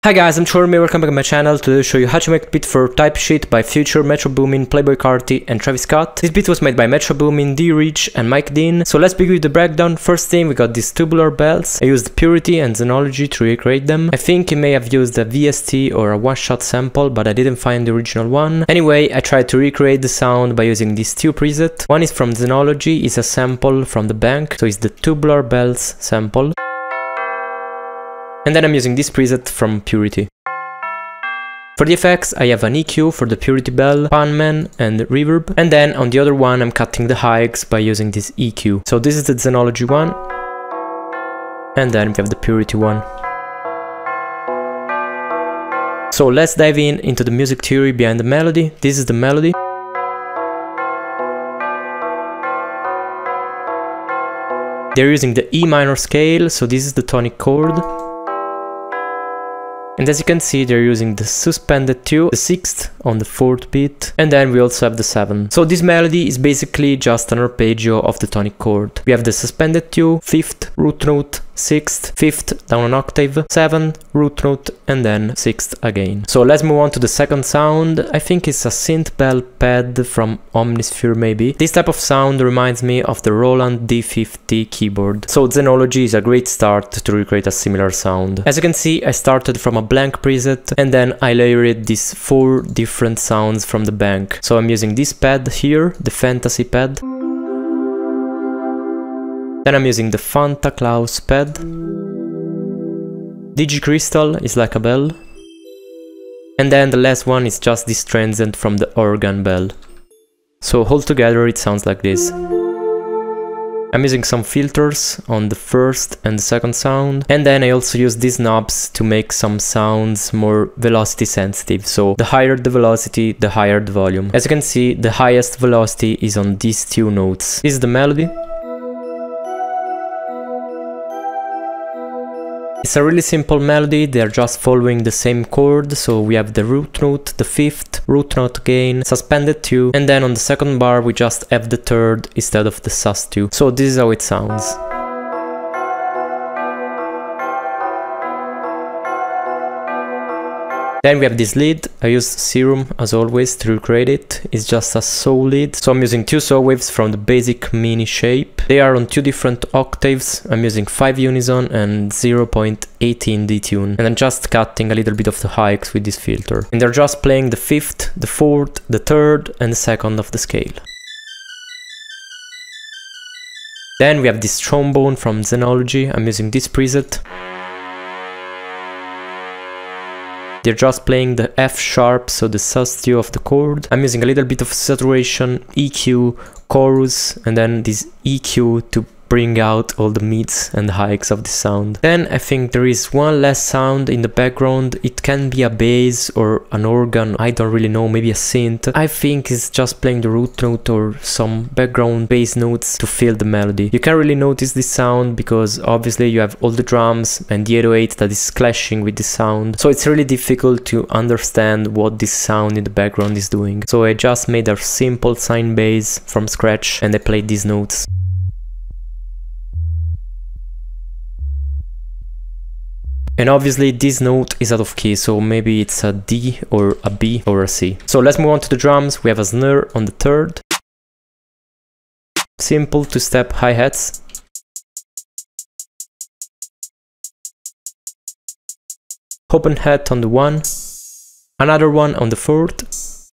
Hi guys, I'm Chormy, welcome back to my channel. Today I'll show you how to make a beat for Type Shit by Future, MetroBoomin, Playboi, Carti and Travis Scott. This beat was made by MetroBoomin, D-Rich and Mike Dean. So let's begin with the breakdown. First thing, we got these tubular bells. I used Purity and Xenology to recreate them. I think you may have used a VST or a one-shot sample, but I didn't find the original one. Anyway, I tried to recreate the sound by using these two presets. One is from Xenology, is a sample from the bank, so it's the tubular bells sample. And then I'm using this preset from Purity. For the effects, I have an EQ for the Purity bell, Panman and reverb. And then on the other one, I'm cutting the hikes by using this EQ. So this is the Xenology one. And then we have the Purity one. So let's dive into the music theory behind the melody. This is the melody. They're using the E minor scale, so this is the tonic chord. And as you can see, they're using the suspended 2, the 6th on the 4th beat, and then we also have the 7. So this melody is basically just an arpeggio of the tonic chord. We have the suspended 2, 5th, root note, 6th, 5th, down an octave, 7, root note, and then 6th again. So let's move on to the second sound. I think it's a synth bell pad from Omnisphere maybe. This type of sound reminds me of the Roland D50 keyboard. So Xenology is a great start to recreate a similar sound. As you can see, I started from a blank preset and then I layered these 4 different sounds from the bank. So I'm using this pad here, the Fantasy pad. Then I'm using the Fanta Claus pad. Digicrystal is like a bell. And then the last one is just this transient from the organ bell. So altogether it sounds like this. I'm using some filters on the first and the second sound. And then I also use these knobs to make some sounds more velocity sensitive. So the higher the velocity, the higher the volume. As you can see, the highest velocity is on these 2 notes. This is the melody. It's a really simple melody, they're just following the same chord, so we have the root note, the 5th, root note again, suspended 2, and then on the second bar we just have the 3rd instead of the sus2. So this is how it sounds. Then we have this lead. I used Serum as always to recreate it. It's just a saw lead. So I'm using 2 saw waves from the basic mini shape. They are on 2 different octaves. I'm using 5 unison and 0.18 detune. And I'm just cutting a little bit of the hikes with this filter. And they're just playing the 5th, the 4th, the 3rd and the 2nd of the scale. Then we have this trombone from Xenology. I'm using this preset. They're just playing the F sharp, so the sus2 of the chord. I'm using a little bit of saturation, EQ, chorus, and then this EQ to bring out all the mids and hikes of the sound. Then I think there is one less sound in the background. It can be a bass or an organ, I don't really know, maybe a synth. I think it's just playing the root note or some background bass notes to fill the melody. You can't really notice this sound because obviously you have all the drums and the 808 that is clashing with the sound. So it's really difficult to understand what this sound in the background is doing. So I just made a simple sine bass from scratch and I played these notes. And obviously this note is out of key, so maybe it's a D or a B or a C. So let's move on to the drums. We have a snare on the 3rd. Simple 2-step hi-hats. Open hat on the 1. Another one on the 4th.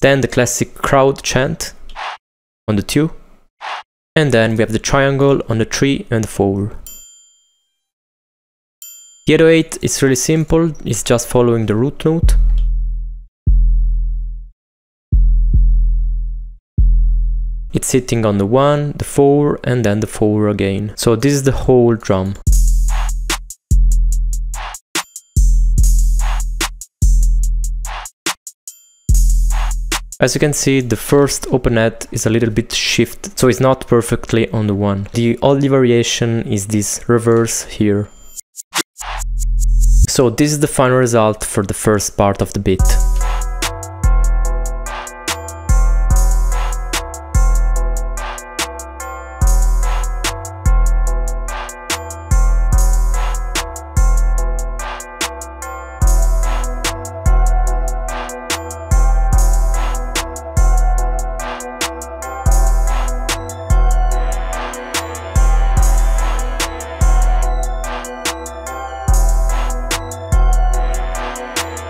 Then the classic crowd chant on the 2. And then we have the triangle on the 3 and the 4. The 808 is really simple, it's just following the root note. It's sitting on the 1, the 4 and then the 4 again. So this is the whole drum. As you can see, the first open hat is a little bit shifted, so it's not perfectly on the 1. The only variation is this reverse here. So this is the final result for the first part of the beat.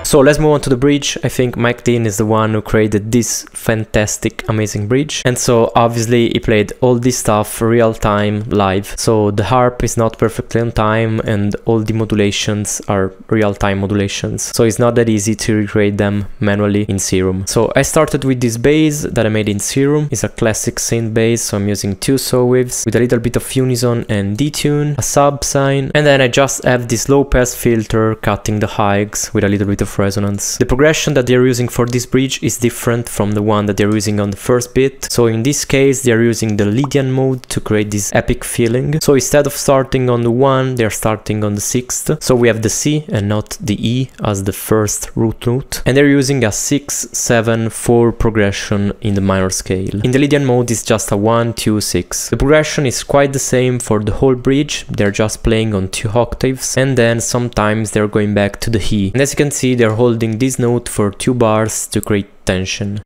So let's move on to the bridge. I think Mike Dean is the one who created this fantastic, amazing bridge. And so obviously he played all this stuff real time, live. So the harp is not perfectly on time and all the modulations are real time modulations. So it's not that easy to recreate them manually in Serum. So I started with this bass that I made in Serum. It's a classic synth bass, so I'm using 2 saw waves with a little bit of unison and detune, a sub sign, and then I just have this low pass filter cutting the highs with a little bit of resonance. The progression that they're using for this bridge is different from the one that they're using on the first bit. So in this case they're using the Lydian mode to create this epic feeling. So instead of starting on the 1, they're starting on the 6th. So we have the C and not the E as the first root note. And they're using a 6-7-4 progression in the minor scale. In the Lydian mode it's just a 1-2-6. The progression is quite the same for the whole bridge. They're just playing on 2 octaves and then sometimes they're going back to the E. And as you can see, they're holding this note for 2 bars to create tension.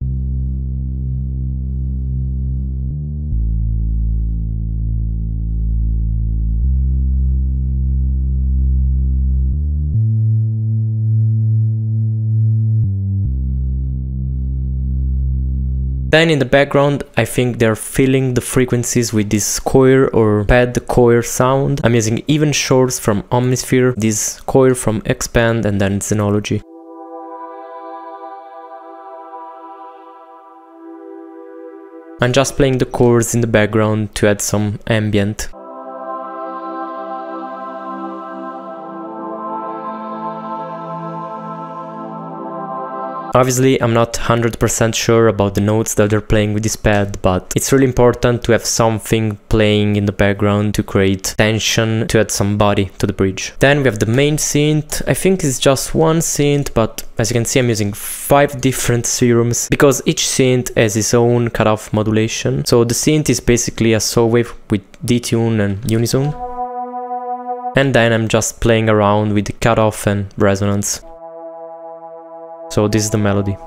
Then in the background, I think they're filling the frequencies with this choir or pad choir sound. I'm using even shorts from Omnisphere, this choir from Expand, and then Xenology. I'm just playing the chords in the background to add some ambient. Obviously, I'm not 100% sure about the notes that they're playing with this pad, but it's really important to have something playing in the background to create tension, to add some body to the bridge. Then we have the main synth. I think it's just one synth, but as you can see, I'm using 5 different serums because each synth has its own cutoff modulation. So the synth is basically a saw wave with detune and unison. And then I'm just playing around with the cutoff and resonance. So this is the melody.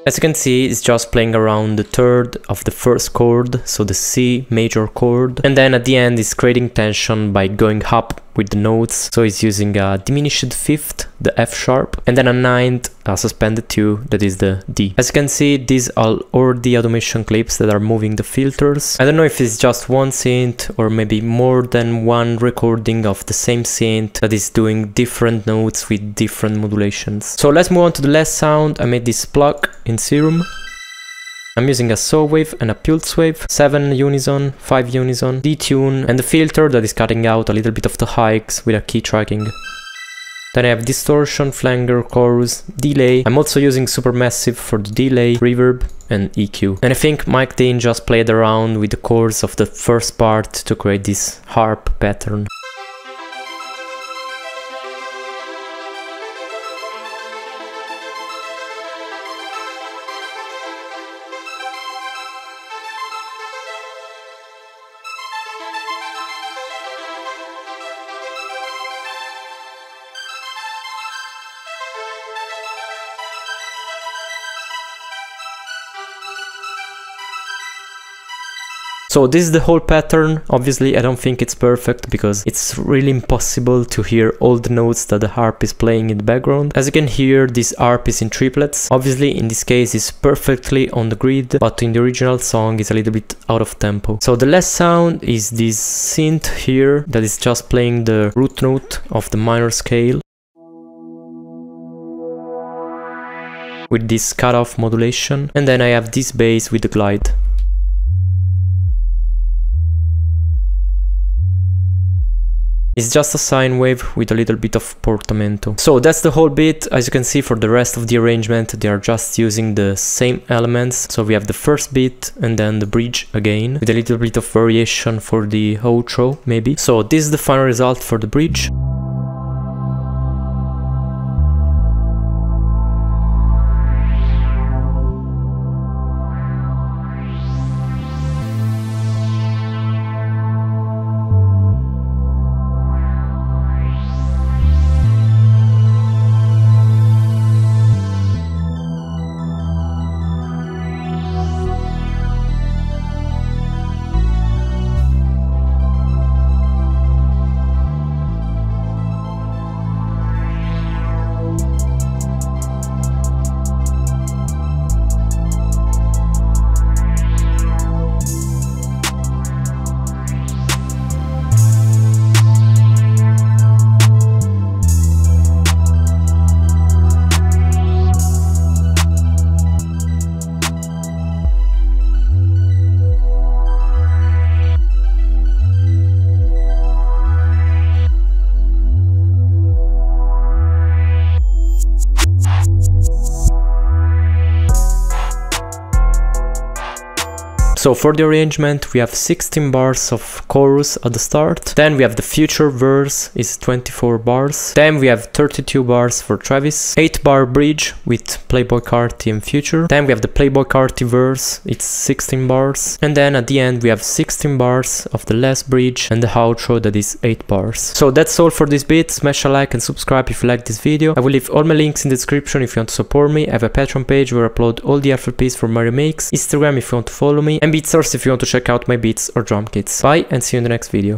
As you can see, it's just playing around the third of the first chord, so the C major chord, and then at the end it's creating tension by going up with the notes, so it's using a diminished fifth, the F sharp, and then a ninth, a suspended 2, that is the D. As you can see, these are all the automation clips that are moving the filters. I don't know if it's just one synth or maybe more than one recording of the same synth that is doing different notes with different modulations. So let's move on to the last sound. I made this plug in Serum. I'm using a saw wave and a pulse wave, 7 unison, 5 unison, detune, and the filter that is cutting out a little bit of the hikes with a key tracking. Then I have distortion, flanger, chorus, delay. I'm also using supermassive for the delay, reverb, and EQ. And I think Mike Dean just played around with the chords of the first part to create this harp pattern. So this is the whole pattern. Obviously I don't think it's perfect because it's really impossible to hear all the notes that the harp is playing in the background. As you can hear, this harp is in triplets. Obviously in this case it's perfectly on the grid, but in the original song it's a little bit out of tempo. So the last sound is this synth here that is just playing the root note of the minor scale with this cutoff modulation, and then I have this bass with the glide. It's just a sine wave with a little bit of portamento. So that's the whole bit. As you can see, for the rest of the arrangement, they are just using the same elements. So we have the first bit and then the bridge again, with a little bit of variation for the outro, maybe. So this is the final result for the bridge. So for the arrangement, we have 16 bars of chorus at the start. Then we have the future verse is 24 bars. Then we have 32 bars for Travis. 8 bar bridge with Playboi, Carti and Future. Then we have the Playboi Carti verse, it's 16 bars. And then at the end we have 16 bars of the last bridge and the outro that is 8 bars. So that's all for this bit. Smash a like and subscribe if you like this video. I will leave all my links in the description if you want to support me. I have a Patreon page where I upload all the FLPs for my remakes, Instagram if you want to follow me, and BeatSource if you want to check out my beats or drum kits. Bye and see you in the next video.